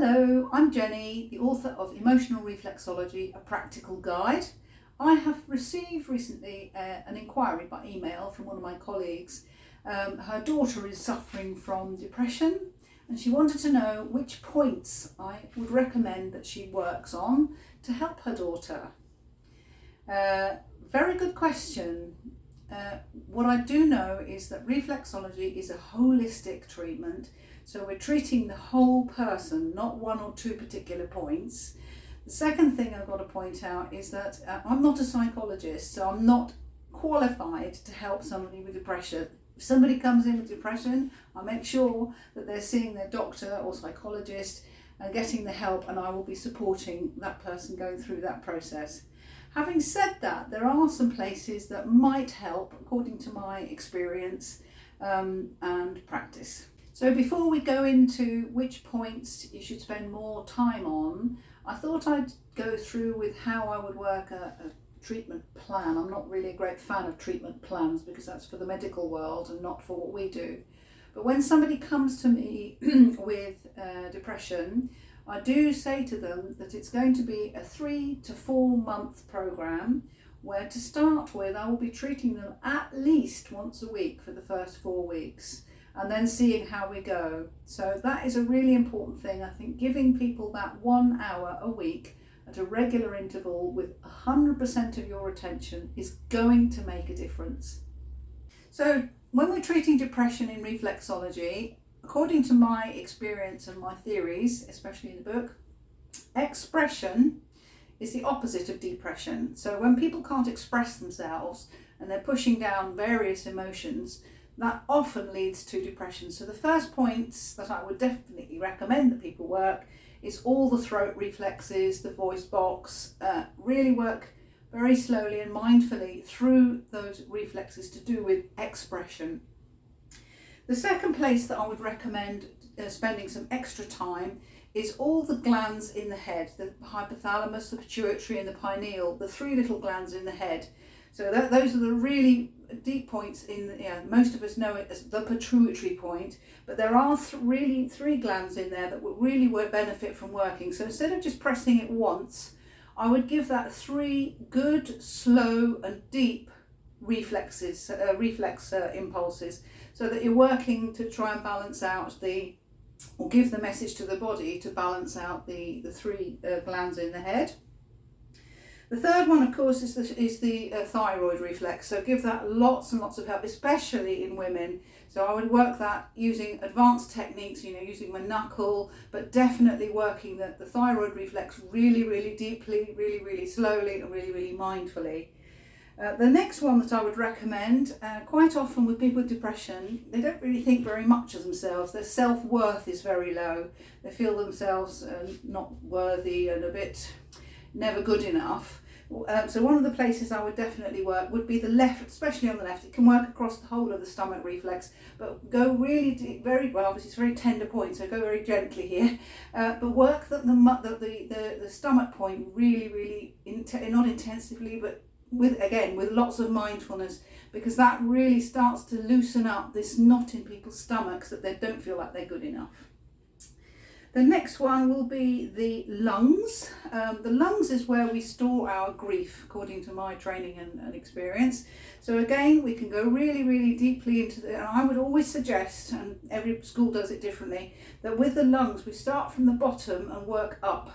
Hello, I'm Jenny, the author of Emotional Reflexology, a practical guide. I have received recently an inquiry by email from one of my colleagues. Her daughter is suffering from depression and she wanted to know which points I would recommend that she works on to help her daughter. Very good question. What I do know is that reflexology is a holistic treatment, so we're treating the whole person, not one or two particular points. The second thing I've got to point out is that I'm not a psychologist, so I'm not qualified to help somebody with depression. If somebody comes in with depression, I make sure that they're seeing their doctor or psychologist and getting the help, and I will be supporting that person going through that process. Having said that, there are some places that might help according to my experience and practice. So before we go into which points you should spend more time on, I thought I'd go through with how I would work a treatment plan. I'm not really a great fan of treatment plans because that's for the medical world and not for what we do. But when somebody comes to me with depression, I do say to them that it's going to be a 3 to 4 month program where to start with I will be treating them at least once a week for the first 4 weeks and then seeing how we go. So that is a really important thing. I think giving people that 1 hour a week at a regular interval with 100% of your attention is going to make a difference. So when we're treating depression in reflexology, according to my experience and my theories, especially in the book, expression is the opposite of depression. So when people can't express themselves and they're pushing down various emotions, that often leads to depression. So the first points that I would definitely recommend that people work is all the throat reflexes, the voice box, really work very slowly and mindfully through those reflexes to do with expression. The second place that I would recommend spending some extra time is all the glands in the head, the hypothalamus, the pituitary and the pineal, the 3 little glands in the head. So those are the really deep points most of us know it as the pituitary point, but there are really 3 glands in there that will really benefit from working. So instead of just pressing it once, I would give that 3 good, slow and deep reflex impulses, so that you're working to try and balance out or give the message to the body to balance out the 3 glands in the head. The third one, of course, is the thyroid reflex. So give that lots and lots of help, especially in women. So I would work that using advanced techniques, using my knuckle, but definitely working the thyroid reflex really, really deeply, really, really slowly and really, really mindfully. The next one that I would recommend, quite often with people with depression, they don't really think very much of themselves. Their self-worth is very low. They feel themselves not worthy and a bit never good enough. So one of the places I would definitely work would be the left, especially on the left. It can work across the whole of the stomach reflex, but go really deep, very well. Obviously, it's a very tender point, so go very gently here. But work the stomach point really, really, not intensively, but with lots of mindfulness, because that really starts to loosen up this knot in people's stomachs that they don't feel like they're good enough. The next one will be the lungs. The lungs is where we store our grief, according to my training and experience. So again, we can go really, really deeply into and I would always suggest, and every school does it differently, that with the lungs, we start from the bottom and work up.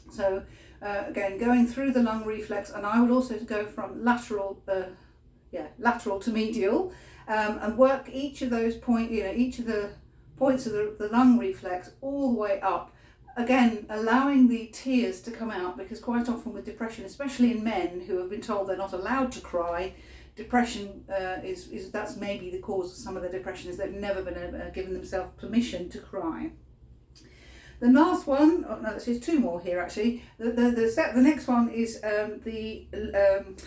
So again, going through the lung reflex, and I would also go from lateral to medial, and work each of those points, each of the points of the lung reflex all the way up. Again, allowing the tears to come out, because quite often with depression, especially in men who have been told they're not allowed to cry, depression that's maybe the cause of some of their depression, is they've never been given themselves permission to cry. The last one, there's 2 more here actually. The next one is the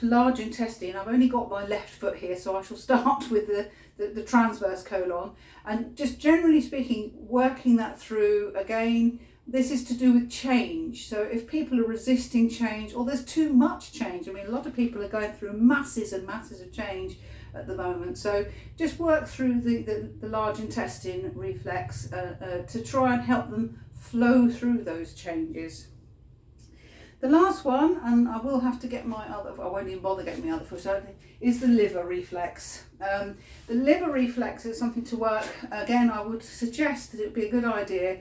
large intestine. I've only got my left foot here, so I shall start with the transverse colon. And just generally speaking, working that through, again, this is to do with change. So if people are resisting change, or there's too much change, a lot of people are going through masses and masses of change at the moment. So just work through the large intestine reflex to try and help them flow through those changes. The last one, and I will have to get my other, I won't even bother getting my other foot out, is the liver reflex. The liver reflex is something to work, again, I would suggest that it would be a good idea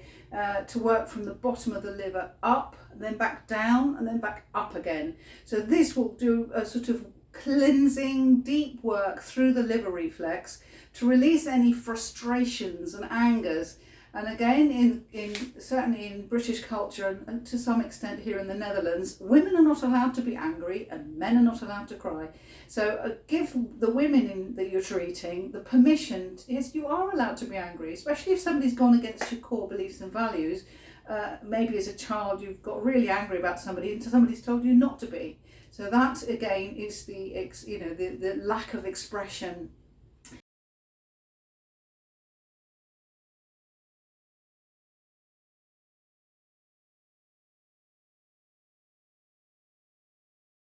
to work from the bottom of the liver up, then back down, and then back up again. So this will do a sort of cleansing, deep work through the liver reflex to release any frustrations and angers. And again, certainly in British culture and to some extent here in the Netherlands, women are not allowed to be angry and men are not allowed to cry. So give the women that you're treating the permission, yes, you are allowed to be angry, especially if somebody's gone against your core beliefs and values. Maybe as a child you've got really angry about somebody and somebody's told you not to be. So that again is the lack of expression